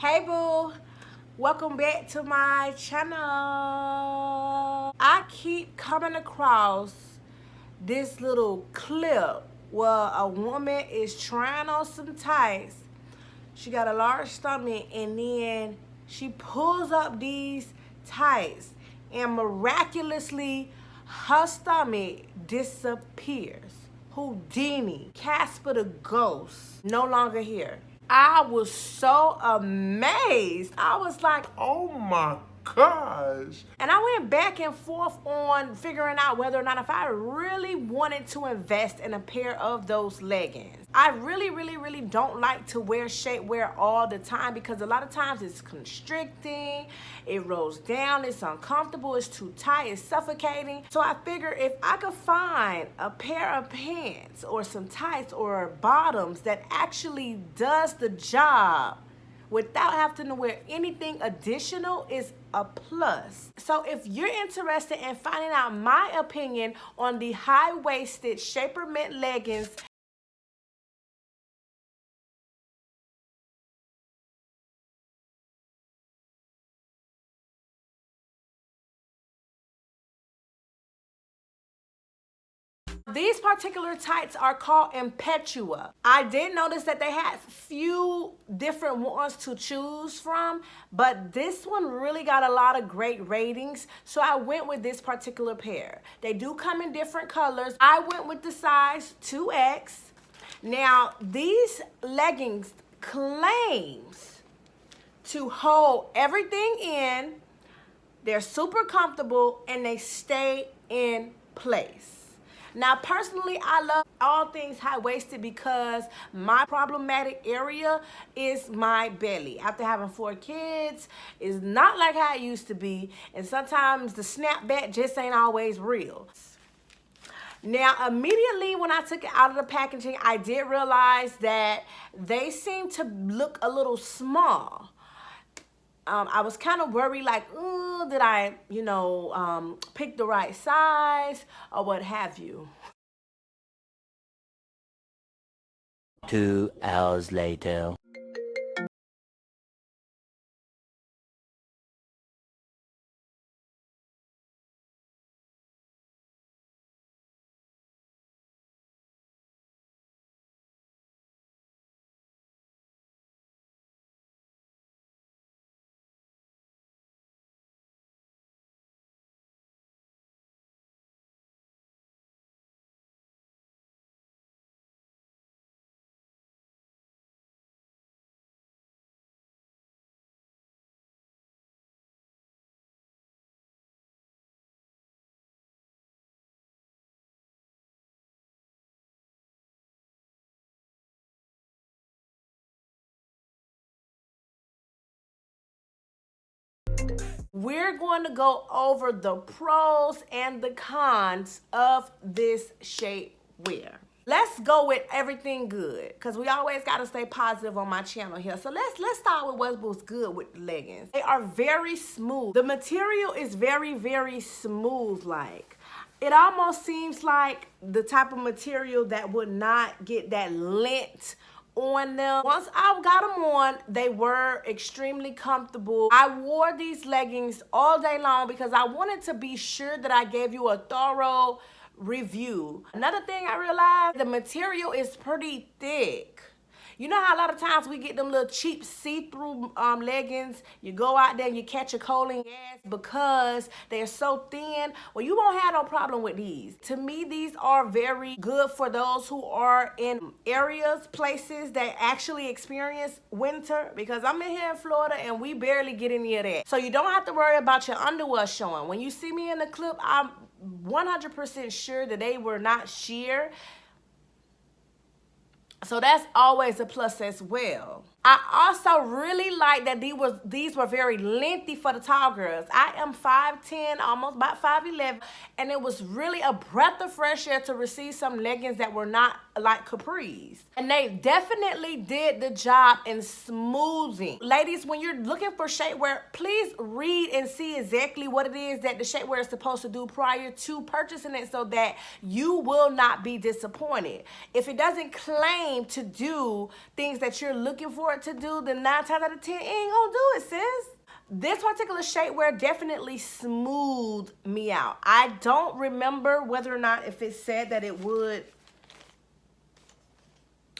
Hey boo, welcome back to my channel. I keep coming across this little clip where a woman is trying on some tights. She got a large stomach and then she pulls up these tights and miraculously her stomach disappears. Houdini, Casper the Ghost, no longer here. I was so amazed. I was like, oh my gosh. And I went back and forth on figuring out whether or not if I really wanted to invest in a pair of those leggings. I really don't like to wear shapewear all the time because a lot of times it's constricting, it rolls down, it's uncomfortable, it's too tight, it's suffocating. So I figure if I could find a pair of pants or some tights or bottoms that actually does the job without having to wear anything additional is a plus. So if you're interested in finding out my opinion on the high-waisted Shapermint leggings, these particular tights are called Empetua. I did notice that they had few different ones to choose from, but this one really got a lot of great ratings, so I went with this particular pair. They do come in different colors. I went with the size 2X. Now, these leggings claims to hold everything in. They're super comfortable and they stay in place. Now, personally, I love all things high-waisted because my problematic area is my belly. After having 4 kids, it's not like how it used to be, and sometimes the snapback just ain't always real. Now, immediately when I took it out of the packaging, I did realize that they seem to look a little small. I was kind of worried, like, ooh, did I, pick the right size or what have you. 2 hours later. We're going to go over the pros and the cons of this shapewear. Let's go with everything good, because we always got to stay positive on my channel here. So let's start with what's good with the leggings. They are very smooth. The material is very smooth. Like, it almost seems like the type of material that would not get that lint on them. Once I got them on, they were extremely comfortable. I wore these leggings all day long because I wanted to be sure that I gave you a thorough review. Another thing I realized, the material is pretty thick. You know how a lot of times we get them little cheap see-through leggings, you go out there and you catch a cold in your ass because they're so thin? Well, you won't have no problem with these. To me, these are very good for those who are in areas, places that actually experience winter, because I'm in here in Florida and we barely get any of that. So you don't have to worry about your underwear showing. When you see me in the clip, I'm 100% sure that they were not sheer. So that's always a plus as well. I also really like that these were very lengthy for the tall girls. I am 5'10", almost about 5'11", and it was really a breath of fresh air to receive some leggings that were not like capris. And they definitely did the job in smoothing. Ladies, when you're looking for shapewear, please read and see exactly what it is that the shapewear is supposed to do prior to purchasing it so that you will not be disappointed. If it doesn't claim to do things that you're looking for, it to do, then 9 times out of 10, it ain't gonna do it, sis. This particular shapewear definitely smoothed me out. I don't remember whether or not if it said that it would.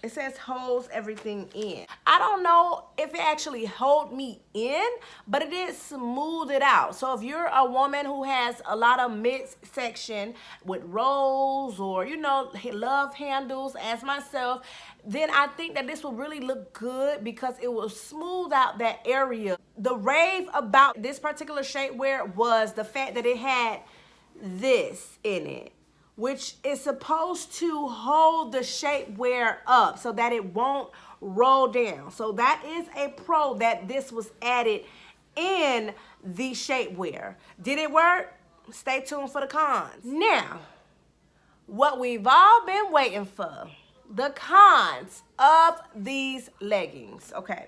It says holds everything in. I don't know if it actually hold me in, but it did smooth it out. So if you're a woman who has a lot of midsection with rolls or, you know, love handles as myself, then I think that this will really look good because it will smooth out that area. The rave about this particular shapewear was the fact that it had this in it, which is supposed to hold the shapewear up so that it won't roll down. So that is a pro that this was added in the shapewear. Did it work? Stay tuned for the cons. Now, what we've all been waiting for, the cons of these leggings, okay.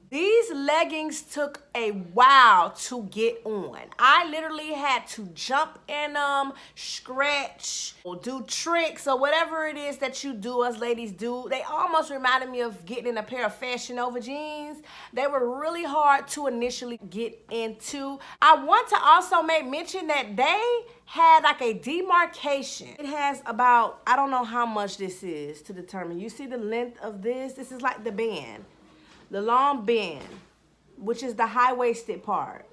These leggings took a while to get on. I literally had to jump in them, stretch, or do tricks, or whatever it is that you do, as ladies do. They almost reminded me of getting in a pair of Fashion Nova jeans. They were really hard to initially get into. I want to also make mention that they had like a demarcation. It has about, I don't know how much this is to determine. You see the length of this? This is like the band. The long band, which is the high-waisted part.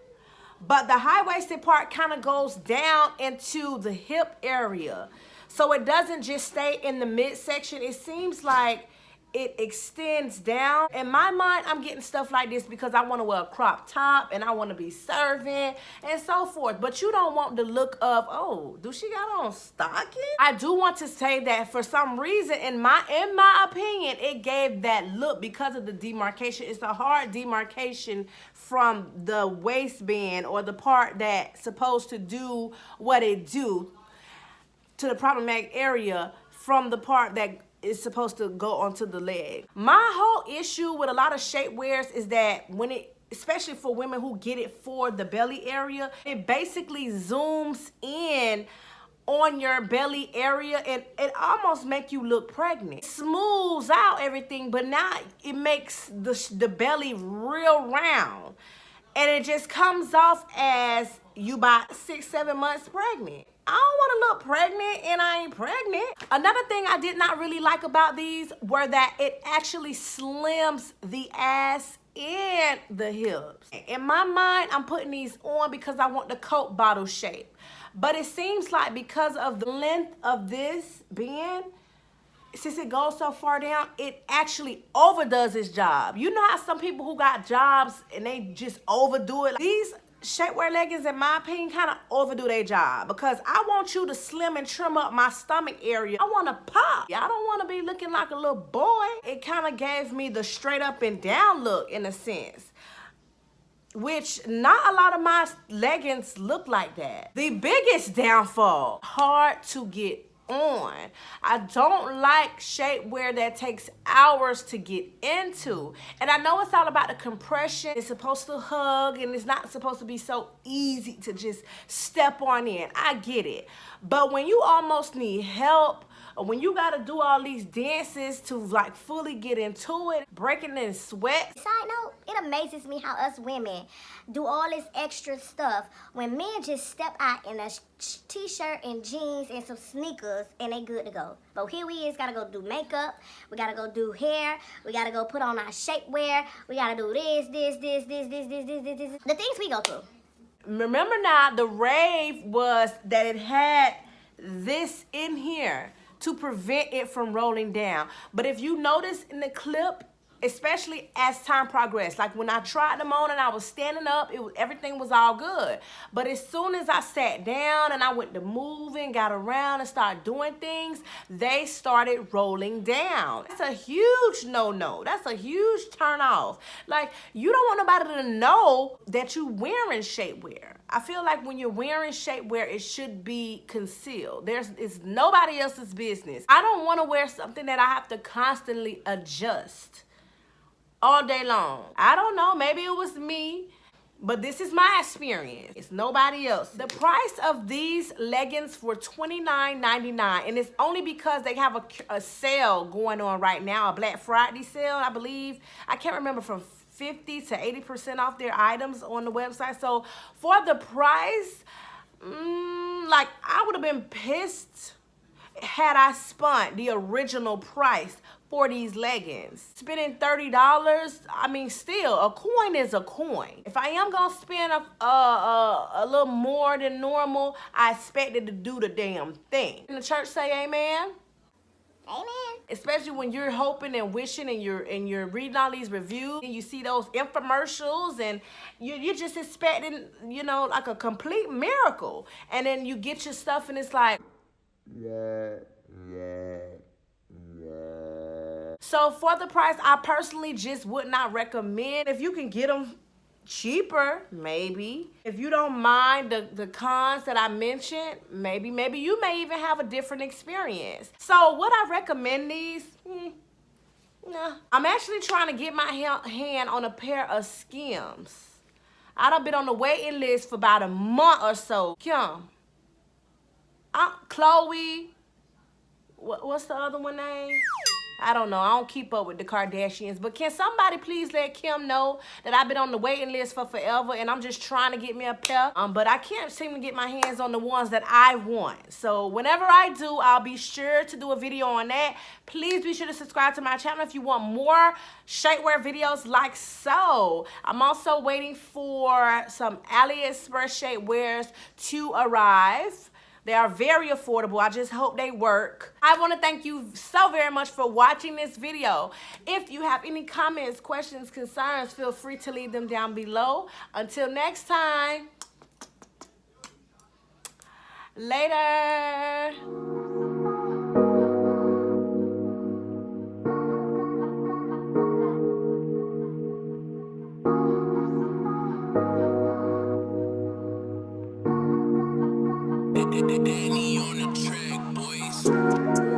But the high-waisted part kind of goes down into the hip area. So it doesn't just stay in the midsection. It seems like it extends down. In my mind, I'm getting stuff like this because I want to wear a crop top and I want to be serving and so forth. But you don't want the look of, oh, do she got on stocking? I do want to say that for some reason, in my opinion, it gave that look because of the demarcation. It's a hard demarcation from the waistband or the part that's supposed to do what it do to the problematic area from the part that is supposed to go onto the leg. My whole issue with a lot of shapewears is that when it, especially for women who get it for the belly area, it basically zooms in on your belly area and it almost make you look pregnant. It smooths out everything, but now it makes the belly real round. And it just comes off as you about 6-7 months pregnant. I don't want to look pregnant and I ain't pregnant. Another thing I did not really like about these were that it actually slims the ass and the hips. In my mind, I'm putting these on because I want the Coke bottle shape. But it seems like because of the length of this band, since it goes so far down, it actually overdoes its job. You know how some people who got jobs and they just overdo it? These shapewear leggings, in my opinion, kind of overdo their job because I want you to slim and trim up my stomach area. I want to pop. I don't want to be looking like a little boy. It kind of gave me the straight up and down look in a sense, which not a lot of my leggings look like that. The biggest downfall, hard to get on. I don't like shapewear that takes hours to get into. And I know it's all about the compression. It's supposed to hug and it's not supposed to be so easy to just step on in. I get it. But when you almost need help, or when you gotta do all these dances to like fully get into it, breaking in sweat. Side note, it amazes me how us women do all this extra stuff when men just step out in a t-shirt and jeans and some sneakers and they good to go. But here we is, gotta go do makeup, we gotta go do hair, we gotta go put on our shapewear, we gotta do this. The things we go through. Remember now, the rave was that it had this in here to prevent it from rolling down. But if you notice in the clip, especially as time progressed, like when I tried them on and I was standing up, everything was all good. But as soon as I sat down and I went to moving, got around and started doing things, they started rolling down. That's a huge no-no. That's a huge turn off. Like, you don't want nobody to know that you wearing shapewear. I feel like when you're wearing shapewear, it should be concealed. It's nobody else's business. I don't want to wear something that I have to constantly adjust all day long. I don't know, maybe it was me. But this is my experience. It's nobody else. The price of these leggings were $29.99, and it's only because they have a sale going on right now, a Black Friday sale, I believe. I can't remember, from 50 to 80% off their items on the website. So for the price, like, I would have been pissed had I spent the original price for these leggings. Spending $30, I mean, still, a coin is a coin. If I am gonna spend a little more than normal, I expect it to do the damn thing. And the church say amen? Amen. Especially when you're hoping and wishing and you're reading all these reviews and you see those infomercials and you're just expecting, you know, like a complete miracle. And then you get your stuff and it's like, so for the price, I personally just would not recommend. If you can get them cheaper, maybe. If you don't mind the cons that I mentioned, maybe you may even have a different experience. So would I recommend these? Nah. I'm actually trying to get my hand on a pair of skims. I done been on the waiting list for about a month or so. Kim, Chloe, what's the other one name? I don't know. I don't keep up with the Kardashians. But can somebody please let Kim know that I've been on the waiting list for forever and I'm just trying to get me a pair. But I can't seem to get my hands on the ones that I want. So whenever I do, I'll be sure to do a video on that. Please be sure to subscribe to my channel if you want more shapewear videos like so. I'm also waiting for some AliExpress shapewears to arrive. They are very affordable. I just hope they work. I want to thank you so very much for watching this video. If you have any comments, questions, concerns, feel free to leave them down below. Until next time, later. Danny on the track, boys.